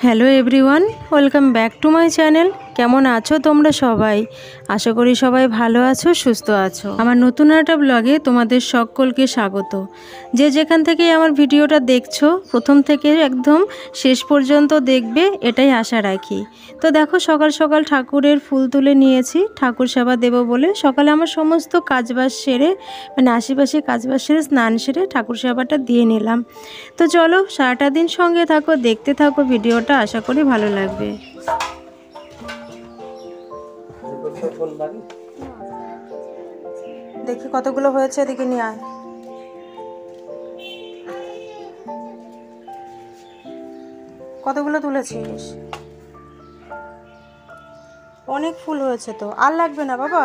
Hello everyone, welcome back to my channel. কেমন আছো তোমরা সবাই? আশা করি সবাই ভালো আছো, সুস্থ আছো। আমার নতুন একটা ব্লগে তোমাদের সকলকে স্বাগত। যে যেখান থেকে আমার ভিডিওটা দেখছো প্রথম থেকে একদম শেষ পর্যন্ত দেখবে, এটাই আশা রাখি। তো দেখো, সকাল সকাল ঠাকুরের ফুল তুলে নিয়েছি ঠাকুর সেবা দেবো বলে। সকালে আমার সমস্ত কাজবাজ সেরে, মানে আশেপাশে কাজবাজ সেরে, স্নান সেরে ঠাকুর সেবাটা দিয়ে নিলাম। তো চলো সারাটা দিন সঙ্গে থাকো, দেখতে থাকো ভিডিওটা, আশা করি ভালো লাগবে। দেখি কতগুলো হয়েছে, এদিকে নিয়ে আয়। কতগুলো তুলেছিস? অনেক ফুল হয়েছে তো। আর লাগবে না বাবা,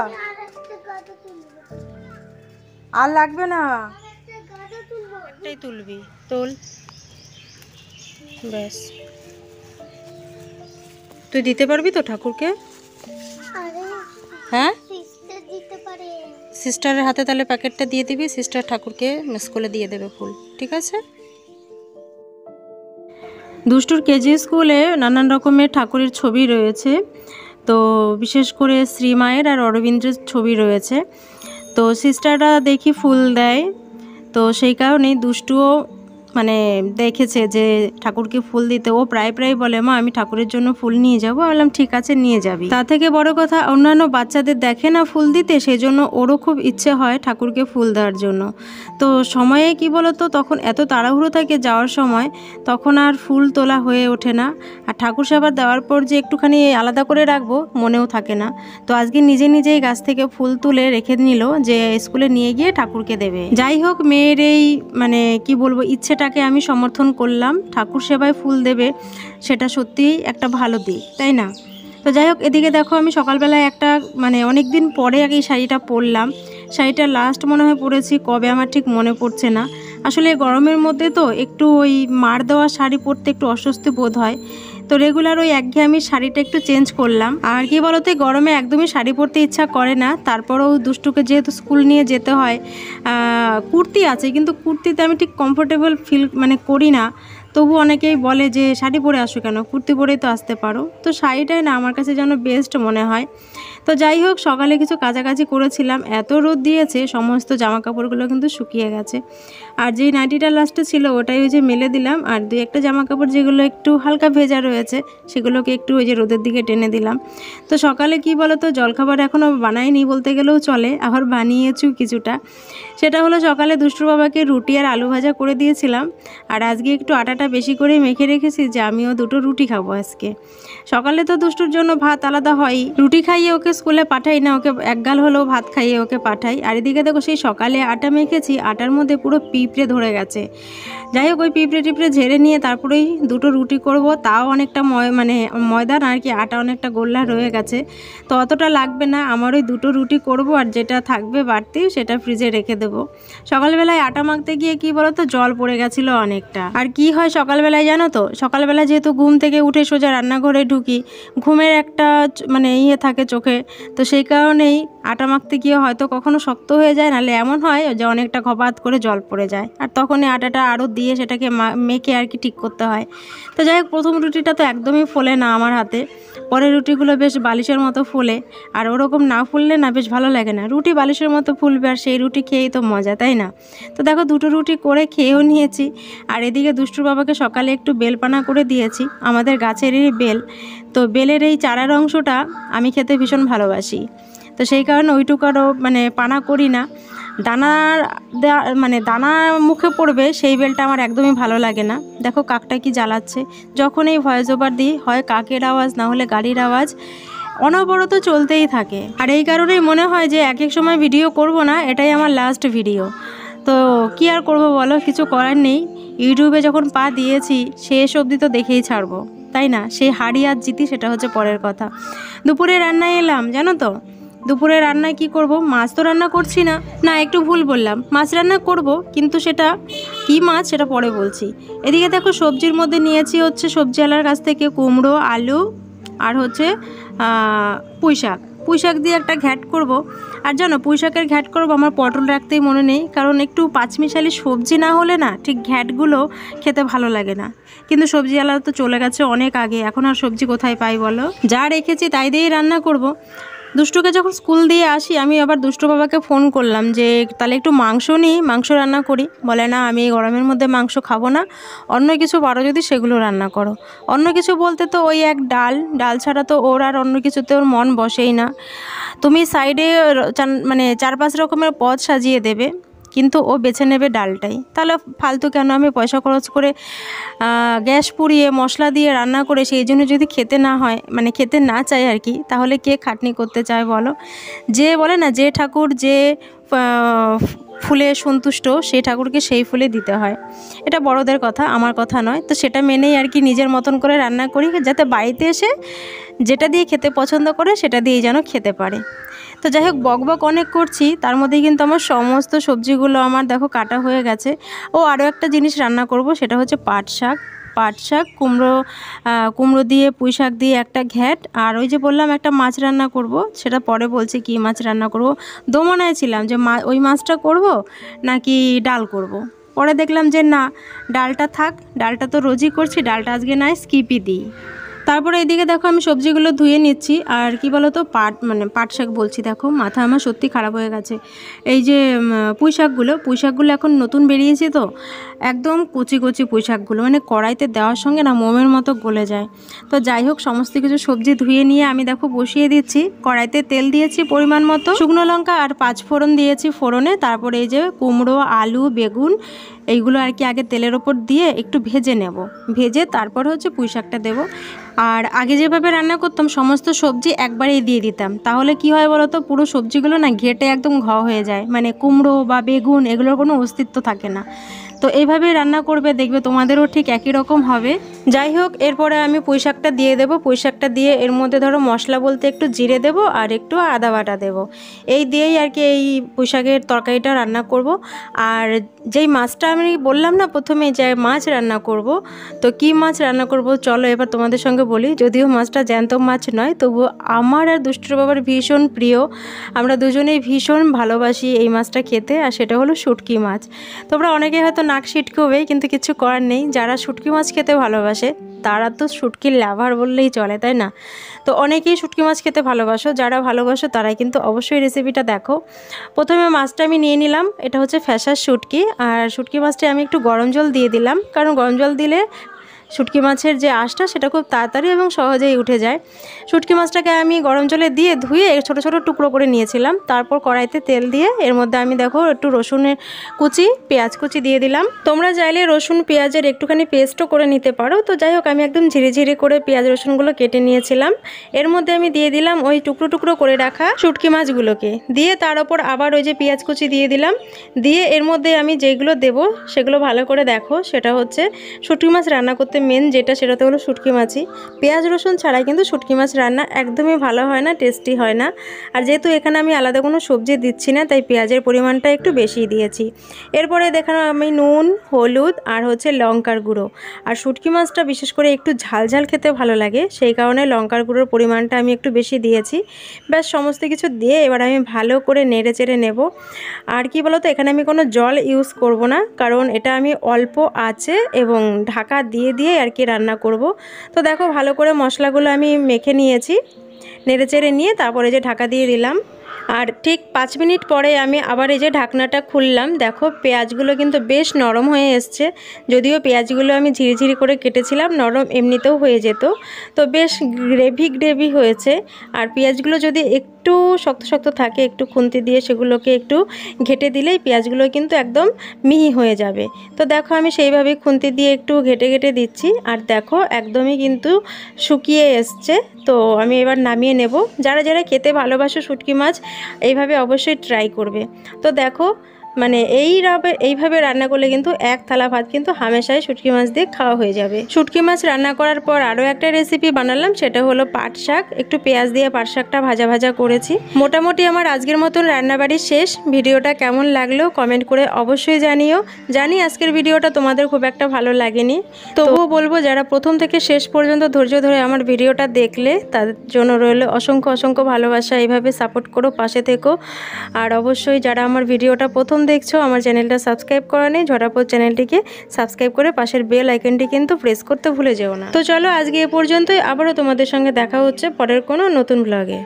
আর লাগবে না, একটাই তুলবি, তোল ব্যাস। তুই দিতে পারবি তো ঠাকুরকে? হ্যাঁ, সিস্টারের হাতে তাহলে প্যাকেটটা দিয়ে দিবি, সিস্টার ঠাকুরকে স্কুলে দিয়ে দেবে ফুল, ঠিক আছে? দুষ্টুর কেজি স্কুলে নানান রকমের ঠাকুরের ছবি রয়েছে, তো বিশেষ করে শ্রীমায়ের আর অরবিন্দ্রের ছবি রয়েছে। তো সিস্টাররা দেখি ফুল দেয়, তো সেই কারণেই দুষ্টুও মানে দেখেছে যে ঠাকুরকে ফুল দিতে। ও প্রায় বলে, মা আমি ঠাকুরের জন্য ফুল নিয়ে যাবো। বললাম ঠিক আছে, নিয়ে যাবি। তা থেকে বড় কথা, অন্যান্য বাচ্চাদের দেখে না ফুল দিতে, সেই জন্য ওরও খুব ইচ্ছে হয় ঠাকুরকে ফুল দেওয়ার জন্য। তো সময়ে কি বলতো, তখন এত তাড়াহুড়ো থাকে যাওয়ার সময়, তখন আর ফুল তোলা হয়ে ওঠে না। আর ঠাকুর সেবা দেওয়ার পর যে একটুখানি আলাদা করে রাখবো, মনেও থাকে না। তো আজকে নিজেই গাছ থেকে ফুল তুলে রেখে নিল যে স্কুলে নিয়ে গিয়ে ঠাকুরকে দেবে। যাই হোক, মেয়ের এই মানে কি বলবো, ইচ্ছেটাকে আমি সমর্থন করলাম। ঠাকুর সেবায় ফুল দেবে, সেটা সত্যিই একটা ভালো দিক, তাই না? তো যাই হোক, এদিকে দেখো আমি সকালবেলায় একটা মানে অনেক দিন পরে আগে এই শাড়িটা পরলাম। শাড়িটা লাস্ট মনে হয় পরেছি কবে, আমার ঠিক মনে পড়ছে না। আসলে গরমের মধ্যে তো একটু ওই মার দেওয়া শাড়ি পরতে একটু অস্বস্তি বোধ হয়, তো রেগুলার ওই একঘেয়েমি শাড়িটা একটু চেঞ্জ করলাম। আর কি বলতে, গরমে একদমই শাড়ি পরতে ইচ্ছা করে না। তারপরেও দুষ্টুকে যেহেতু স্কুল নিয়ে যেতে হয়, কুর্তি আছে, কিন্তু কুর্তিতে আমি ঠিক কমফোর্টেবল ফিল মানে করি না। তবু অনেকেই বলে যে শাড়ি পরে আসো কেন, কুর্তি পরেই তো আসতে পারো। তো শাড়িটাই না আমার কাছে যেন বেস্ট মনে হয়। তো যাই হোক, সকালে কিছু কাছাকাছি করেছিলাম, এত রোদ দিয়েছে সমস্ত জামা কাপড়গুলো কিন্তু শুকিয়ে গেছে। আর যেই নাইটিটা লাস্টে ছিল ওটাই ওই যে মেলে দিলাম, আর দুই একটা জামা কাপড় যেগুলো একটু হালকা ভেজা রয়েছে সেগুলোকে একটু ওই যে রোদের দিকে টেনে দিলাম। তো সকালে কি বলো তো, জলখাবার এখনও বানাইনি বলতে গেলেও চলে, আবার বানিয়েছি কিছুটা। সেটা হলো, সকালে দুষ্টুর বাবাকে রুটি আর আলু ভাজা করে দিয়েছিলাম। আর আজকে একটু আটাটা বেশি করে মেখে রেখেছি যে আমিও দুটো রুটি খাবো আজকে। সকালে তো দুষ্টুর জন্য ভাত আলাদা হয়ই, রুটি খাইয়ে ওকে স্কুলে পাঠাই না, ওকে একগাল হলেও ভাত খাইয়ে ওকে পাঠাই। আর এদিকে দেখো, সেই সকালে আটা মেখেছি, আটার মধ্যে পুরো পিঁপড়ে ধরে গেছে। যাই হোক, ওই পিঁপড়ে টিপড়ে ঝেড়ে নিয়ে তারপরেই দুটো রুটি করব। তাও অনেকটা ময়দান আর কি, আটা অনেকটা গোল্লা রয়ে গেছে, তো অতটা লাগবে না আমার। ওই দুটো রুটি করব, আর যেটা থাকবে বাড়তি সেটা ফ্রিজে রেখে দেবো। সকালবেলায় আটা মাখতে গিয়ে কি বলো তো, জল পড়ে গেছিলো অনেকটা। আর কি হয় সকালবেলায় জানো তো, সকালবেলা যেহেতু ঘুম থেকে উঠে সোজা রান্নাঘরে ঢুকি, ঘুমের একটা মানে থাকে চোখে, তো সেই কারণেই আটা মাখতে গিয়ে হয়তো কখনো শক্ত হয়ে যায়, নাহলে এমন হয় যে অনেকটা ঘপাত করে জল পড়ে যায়, আর তখন এই আটাটা আরও দিয়ে সেটাকে মেখে আর কি ঠিক করতে হয়। তো যাই হোক, প্রথম রুটিটা তো একদমই ফোলে না আমার হাতে, পরের রুটিগুলো বেশ বালিশের মতো ফোলে। আর ওরকম না ফুললে না বেশ ভালো লাগে না, রুটি বালিশের মতো ফুলবে, আর সেই রুটি খেয়েই তো মজা, তাই না? তো দেখো, দুটো রুটি করে খেয়েও নিয়েছি। আর এদিকে দুষ্টুর বাবাকে সকালে একটু বেলপানা করে দিয়েছি, আমাদের গাছেরই বেল। তো বেলের এই চারার অংশটা আমি খেতে ভীষণ ভালোবাসি, তো সেই কারণে ওইটুকারও মানে পানা করি না। দানার মানে দানা মুখে পড়বে সেই বেলটা আমার একদমই ভালো লাগে না। দেখো কাকটা কি জ্বালাচ্ছে, যখন এই ভয়েস ওভার দিই হয় কাকের আওয়াজ, না হলে গাড়ির আওয়াজ অনবরত চলতেই থাকে। আর এই কারণেই মনে হয় যে এক এক সময় ভিডিও করব না, এটাই আমার লাস্ট ভিডিও। তো কি আর করব বলো, কিছু করার নেই। ইউটিউবে যখন পা দিয়েছি শেষ অবধি তো দেখেই ছাড়বো, তাই না? সেই হারি আর জিতি সেটা হচ্ছে পরের কথা। দুপুরে রান্নায় এলাম, জানো তো দুপুরে রান্নায় কি করব, মাছ তো রান্না করছি না, না একটু ভুল বললাম, মাছ রান্না করব, কিন্তু সেটা কি মাছ সেটা পরে বলছি। এদিকে দেখো, সবজির মধ্যে নিয়েছি হচ্ছে সবজিওয়ালার কাছ থেকে কুমড়ো, আলু আর হচ্ছে পুঁই শাক। পুঁই শাক দিয়ে একটা ঘ্যাট করব। আর জানো পুঁই শাকের ঘ্যাট করবো আমার পটল রাখতেই মনে নেই, কারণ একটু পাঁচমিশালি সবজি না হলে না ঠিক ঘ্যাটগুলো খেতে ভালো লাগে না। কিন্তু সবজিওয়ালা তো চলে গেছে অনেক আগে, এখন আর সবজি কোথায় পাই বলো, যা রেখেছি তাই দিয়েই রান্না করব। দুষ্টুকে যখন স্কুল দিয়ে আসি আমি আবার দুষ্টু বাবাকে ফোন করলাম যে তাহলে একটু মাংস নিই, মাংস রান্না করি। বলে না আমি এই গরমের মধ্যে মাংস খাবো না, অন্য কিছু পারো যদি সেগুলো রান্না করো। অন্য কিছু বলতে তো ওই এক ডাল ছাড়া তো ওর আর অন্য কিছুতে ওর মন বসেই না। তুমি সাইডে মানে 4-5 রকমের পদ সাজিয়ে দেবে, কিন্তু ও বেছে নেবে ডালটাই। তাহলে ফালতু কেন আমি পয়সা খরচ করে গ্যাস পুড়িয়ে মশলা দিয়ে রান্না করে সেই জন্য যদি খেতে না হয়, মানে খেতে না চাই আর কি, তাহলে কে খাটনি করতে চায় বলো। যে বলে না যে ঠাকুর যে ফুলে সন্তুষ্ট সেই ঠাকুরকে সেই ফুলে দিতে হয়, এটা বড়দের কথা, আমার কথা নয়। তো সেটা মেনেই আর কি নিজের মতন করে রান্না করি, যাতে বাড়িতে এসে যেটা দিয়ে খেতে পছন্দ করে সেটা দিয়েই যেন খেতে পারে। তো যাই হোক বকবক অনেক করছি, তার মধ্যেই কিন্তু আমার সমস্ত সবজিগুলো আমার দেখো কাটা হয়ে গেছে। ও আরও একটা জিনিস রান্না করব, সেটা হচ্ছে পাট শাক, কুমড়ো দিয়ে পুঁই শাক দিয়ে একটা ঘ্যাট, আর ওই যে বললাম একটা মাছ রান্না করব, সেটা পরে বলছি কি মাছ রান্না করব। দোমনায় ছিলাম যে ওই মাছটা করব নাকি ডাল করব। পরে দেখলাম যে না, ডালটা থাক, ডালটা তো রোজই করছি, ডালটা আজকে নয় স্কিপই দিই। তারপরে এদিকে দেখো আমি সবজিগুলো ধুয়ে নিচ্ছি। আর কি বলো তো পাট শাক বলছি, দেখো মাথা আমার সত্যি খারাপ হয়ে গেছে। এই যে পুঁই শাকগুলো এখন নতুন বেরিয়েছে, তো একদম কচি পুঁই শাকগুলো মানে কড়াইতে দেওয়ার সঙ্গে না মোমের মতো গলে যায়। তো যাই হোক সমস্ত কিছু সবজি ধুয়ে নিয়ে আমি দেখো বসিয়ে দিচ্ছি। কড়াইতে তেল দিয়েছি পরিমাণ মতো, শুকনো লঙ্কা আর 5 ফোড়ন দিয়েছি ফোড়নে। তারপরে এই যে কুমড়ো, আলু, বেগুন এইগুলো আর কি আগে তেলের ওপর দিয়ে একটু ভেজে নেব, ভেজে তারপর হচ্ছে পুঁই শাকটা দেবো। আর আগে যেভাবে রান্না করতাম সমস্ত সবজি একবারেই দিয়ে দিতাম, তাহলে কি হয় বলো তো, পুরো সবজিগুলো না ঘেটে একদম হয়ে যায়, মানে কুমড়ো বা বেগুন এগুলোর কোনো অস্তিত্ব থাকে না। তো এইভাবে রান্না করবে, দেখবে তোমাদেরও ঠিক একই রকম হবে। যাই হোক এরপরে আমি পুঁই শাকটা দিয়ে দেবো। পুঁই শাকটা দিয়ে এর মধ্যে ধরো মশলা বলতে একটু জিরে দেবো আর একটু আদা বাটা দেবো, এই দিয়েই আর কি এই পুঁই শাকের তরকারিটা রান্না করব। আর যেই মাছটা আমি বললাম না প্রথমে যে মাছ রান্না করব, তো কি মাছ রান্না করব চলো এবার তোমাদের সঙ্গে বলি। যদিও মাছটা জ্যান্ত মাছ নয়, তবু আমার আর দুষ্টুর বাবার ভীষণ প্রিয়, আমরা দুজনেই ভীষণ ভালোবাসি এই মাছটা খেতে, আর সেটা হলো শুটকি মাছ। তোমরা অনেকে হয়তো নাক সিটকোবে, কিন্তু কিছু করার নেই, যারা শুটকি মাছ খেতে ভালোবাসে তারা তো শুটকির লাভার বললেই চলে, তাই না? তো অনেকেই শুটকি মাছ খেতে ভালোবাসো, যারা ভালোবাসো তারাই কিন্তু অবশ্যই রেসিপিটা দেখো। প্রথমে মাছটা আমি নিয়ে নিলাম, এটা হচ্ছে ফ্যাসার শুটকি। আর শুটকি মাছটা আমি একটু গরম জল দিয়ে দিলাম, কারণ গরম জল দিলে শুটকি মাছের যে আঁশটা সেটা খুব তাড়াতাড়ি এবং সহজেই উঠে যায়। শুটকি মাছটাকে আমি গরম জলে দিয়ে ধুয়ে ছোটো ছোটো টুকরো করে নিয়েছিলাম। তারপর কড়াইতে তেল দিয়ে এর মধ্যে আমি দেখো একটু রসুনের কুচি, পেঁয়াজ কুচি দিয়ে দিলাম। তোমরা চাইলে রসুন পেঁয়াজের একটুখানি পেস্টও করে নিতে পারো। তো যাই হোক আমি একদম ঝিরি করে পেঁয়াজ রসুনগুলো কেটে নিয়েছিলাম। এর মধ্যে আমি দিয়ে দিলাম ওই টুকরো করে রাখা শুটকি মাছগুলোকে, দিয়ে তার ওপর আবার ওই যে পেঁয়াজ কুচি দিয়ে দিলাম। দিয়ে এর মধ্যে আমি যেগুলো দেবো সেগুলো ভালো করে দেখো, সেটা হচ্ছে শুটকি মাছ রান্না করতে মেন যেটা সেটাতে হলো শুটকি মাছই। পেঁয়াজ রসুন ছাড়াই কিন্তু শুটকি মাছ রান্না একদমই ভালো হয় না, টেস্টি হয় না। আর যেহেতু এখানে আমি আলাদা কোনো সবজি দিচ্ছি না, তাই পেঁয়াজের পরিমাণটা একটু বেশি দিয়েছি। এরপরে দেখানো আমি নুন, হলুদ আর হচ্ছে লঙ্কার গুঁড়ো। আর শুটকি মাছটা বিশেষ করে একটু ঝাল খেতে ভালো লাগে, সেই কারণে লঙ্কার গুঁড়োর পরিমাণটা আমি একটু বেশি দিয়েছি। ব্যাস সমস্ত কিছু দিয়ে এবার আমি ভালো করে নেড়ে চেড়ে নেব। আর কি বলো তো, এখানে আমি কোনো জল ইউজ করব না, কারণ এটা আমি অল্প আঁচে এবং ঢাকা দিয়ে আর কি রান্না করব। তো দেখো ভালো করে মশলাগুলো আমি মেখে নিয়েছি, নেড়ে চেড়ে নিয়ে তারপরে যে ঢাকা দিয়ে দিলাম। আর ঠিক 5 মিনিট পরে আমি আবার এই যে ঢাকনাটা খুললাম, দেখো পেঁয়াজগুলো কিন্তু বেশ নরম হয়ে এসছে। যদিও পেঁয়াজগুলো আমি ঝিরি করে কেটেছিলাম, নরম এমনিতেও হয়ে যেত। তো বেশ গ্রেভি হয়েছে। আর পেঁয়াজগুলো যদি একটু শক্ত থাকে, একটু খুন্তি দিয়ে সেগুলোকে একটু ঘেটে দিলেই পেঁয়াজগুলো কিন্তু একদম মিহি হয়ে যাবে। তো দেখো আমি সেইভাবে খুন্তি দিয়ে একটু ঘেটে দিচ্ছি। আর দেখো একদমই কিন্তু শুকিয়ে এসছে। তো আমি এবার নামিয়ে নেব। যারা খেতে ভালোবাসো শুটকি মাছ এইভাবে অবশ্যই ট্রাই করবে। তো দেখো মানে এইভাবে রান্না করলে কিন্তু এক থালা ভাত কিন্তু হামেশাই শুটকি মাছ দিয়ে খাওয়া হয়ে যাবে। শুটকি মাছ রান্না করার পর আরও একটা রেসিপি বানালাম, সেটা হলো পাট শাক। একটু পেঁয়াজ দিয়ে পাট শাকটা ভাজা ভাজা করেছি। মোটামুটি আমার আজকের মতন রান্নাবাড়ি শেষ। ভিডিওটা কেমন লাগলো কমেন্ট করে অবশ্যই জানিও। জানি আজকের ভিডিওটা তোমাদের খুব একটা ভালো লাগেনি, তবুও বলবো যারা প্রথম থেকে শেষ পর্যন্ত ধৈর্য ধরে আমার ভিডিওটা দেখলে তাদের জন্য রইল অসংখ্য অসংখ্য ভালোবাসা। এইভাবে সাপোর্ট করো, পাশে থেকো। আর অবশ্যই যারা আমার ভিডিওটা প্রথম দেখছো, আমার চ্যানেলটা সাবস্ক্রাইব করা নেই, ঝটাপট চ্যানেলটিকে সাবস্ক্রাইব করে পাশের বেল আইকনটি কিন্তু প্রেস করতে ভুলে যেও না। তো চলো আজকে এ পর্যন্তই, আবারও তোমাদের সঙ্গে দেখা হচ্ছে পরের কোনো নতুন ব্লগে।